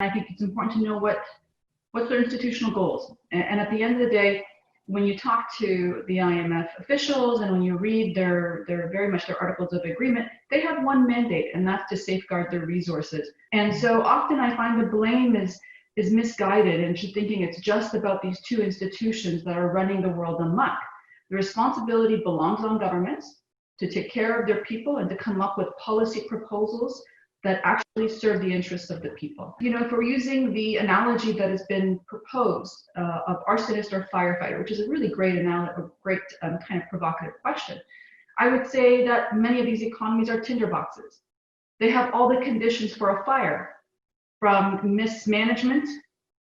I think it's important to know what's their institutional goals. And at the end of the day, when you talk to the IMF officials and when you read their very much their articles of agreement, they have one mandate, and that's to safeguard their resources. And so often I find the blame is misguided and thinking it's just about these two institutions that are running the world amok. The responsibility belongs on governments to take care of their people and to come up with policy proposals that actually serve the interests of the people. You know, if we're using the analogy that has been proposed of arsonist or firefighter, which is a really great kind of provocative question, I would say that many of these economies are tinderboxes. They have all the conditions for a fire, from mismanagement,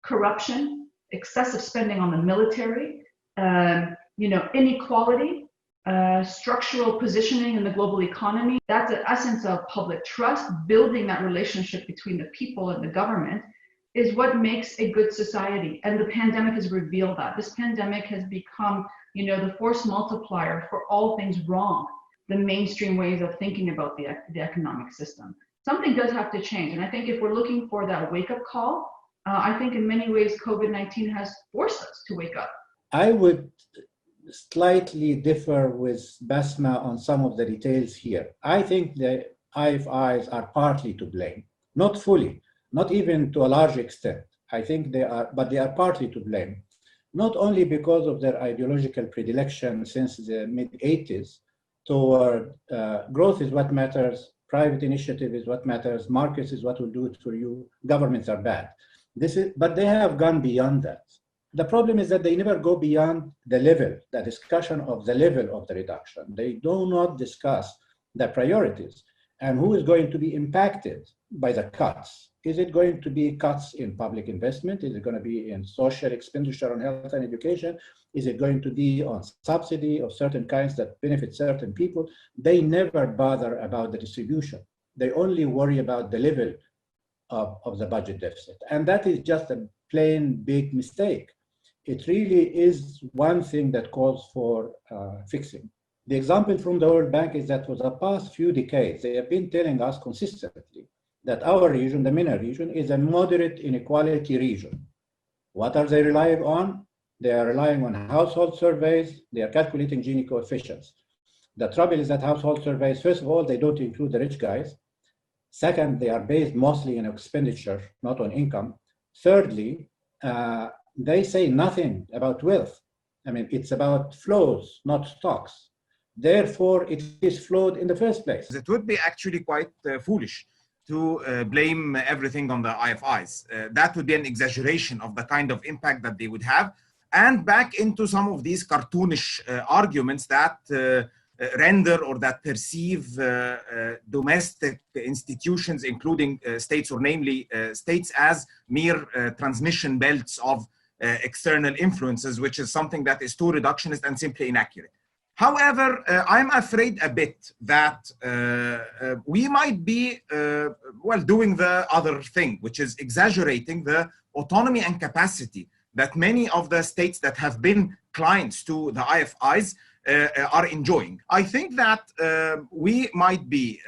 corruption, excessive spending on the military, inequality, structural positioning in the global economy. That's the essence of public trust. Building that relationship between the people and the government is what makes a good society. And the pandemic has revealed that. This pandemic has become, the force multiplier for all things wrong, the mainstream ways of thinking about the economic system. Something does have to change. And I think if we're looking for that wake-up call, I think in many ways COVID-19 has forced us to wake up. I would slightly differ with Basma on some of the details here. I think the IFIs are partly to blame, not fully, not even to a large extent. I think they are partly to blame, not only because of their ideological predilection since the mid-80s toward growth is what matters, private initiative is what matters, markets is what will do it for you, governments are bad. But they have gone beyond that. The problem is that they never go beyond the discussion of the level of the reduction. They do not discuss the priorities and who is going to be impacted by the cuts. Is it going to be cuts in public investment? Is it going to be in social expenditure on health and education? Is it going to be on subsidy of certain kinds that benefit certain people? They never bother about the distribution. They only worry about the level of the budget deficit. And that is just a plain big mistake. It really is one thing that calls for fixing. The example from the World Bank is that for the past few decades, they have been telling us consistently that our region, the MENA region, is a moderate inequality region. What are they relying on? They are relying on household surveys. They are calculating Gini coefficients. The trouble is that household surveys, first of all, they don't include the rich guys. Second, they are based mostly on expenditure, not on income. Thirdly, they say nothing about wealth. I mean, it's about flows, not stocks. Therefore, it is flawed in the first place. It would be actually quite foolish to blame everything on the IFIs. That would be an exaggeration of the kind of impact that they would have, and back into some of these cartoonish arguments that render or that perceive domestic institutions, including states, or namely states, as mere transmission belts of external influences, which is something that is too reductionist and simply inaccurate. However, I'm afraid a bit that we might be, doing the other thing, which is exaggerating the autonomy and capacity that many of the states that have been clients to the IFIs are enjoying. I think that we might be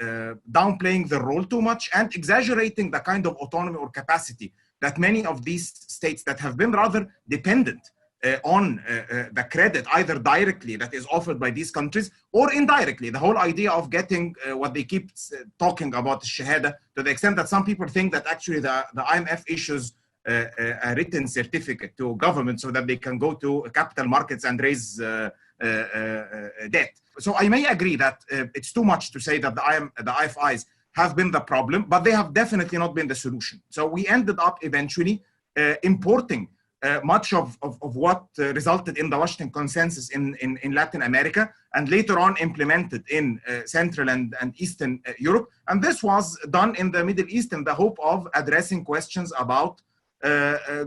downplaying the role too much and exaggerating the kind of autonomy or capacity that many of these states that have been rather dependent on the credit, either directly that is offered by these countries or indirectly. The whole idea of getting what they keep talking about, shahada, to the extent that some people think that actually the IMF issues a written certificate to government so that they can go to capital markets and raise debt. So I may agree that it's too much to say that the IFIs have been the problem, but they have definitely not been the solution. So we ended up eventually importing much of what resulted in the Washington Consensus in Latin America, and later on implemented in Central and Eastern Europe. And this was done in the Middle East in the hope of addressing questions about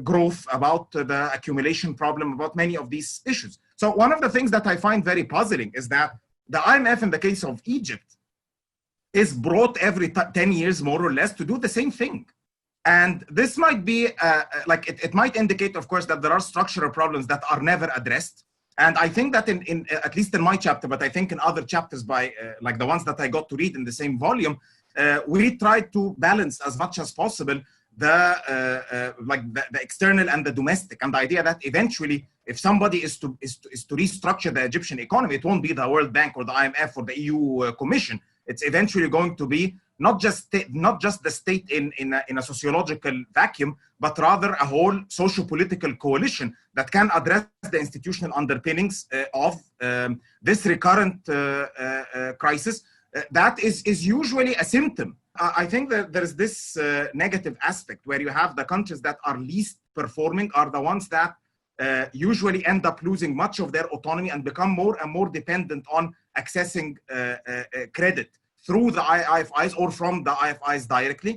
growth, about the accumulation problem, about many of these issues. So one of the things that I find very puzzling is that the IMF, in the case of Egypt, is brought every 10 years, more or less, to do the same thing. And this might be, it might indicate, of course, that there are structural problems that are never addressed. And I think that in at least in my chapter, but I think in other chapters by, like the ones that I got to read in the same volume, we tried to balance as much as possible the external and the domestic, and the idea that eventually, if somebody is to restructure the Egyptian economy, it won't be the World Bank or the IMF or the EU Commission. It's eventually going to be not just the state in a sociological vacuum, but rather a whole socio-political coalition that can address the institutional underpinnings of this recurrent crisis. That is usually a symptom. I think that there is this negative aspect where you have the countries that are least performing are the ones that usually end up losing much of their autonomy and become more and more dependent on accessing credit through the IFIs or from the IFIs directly.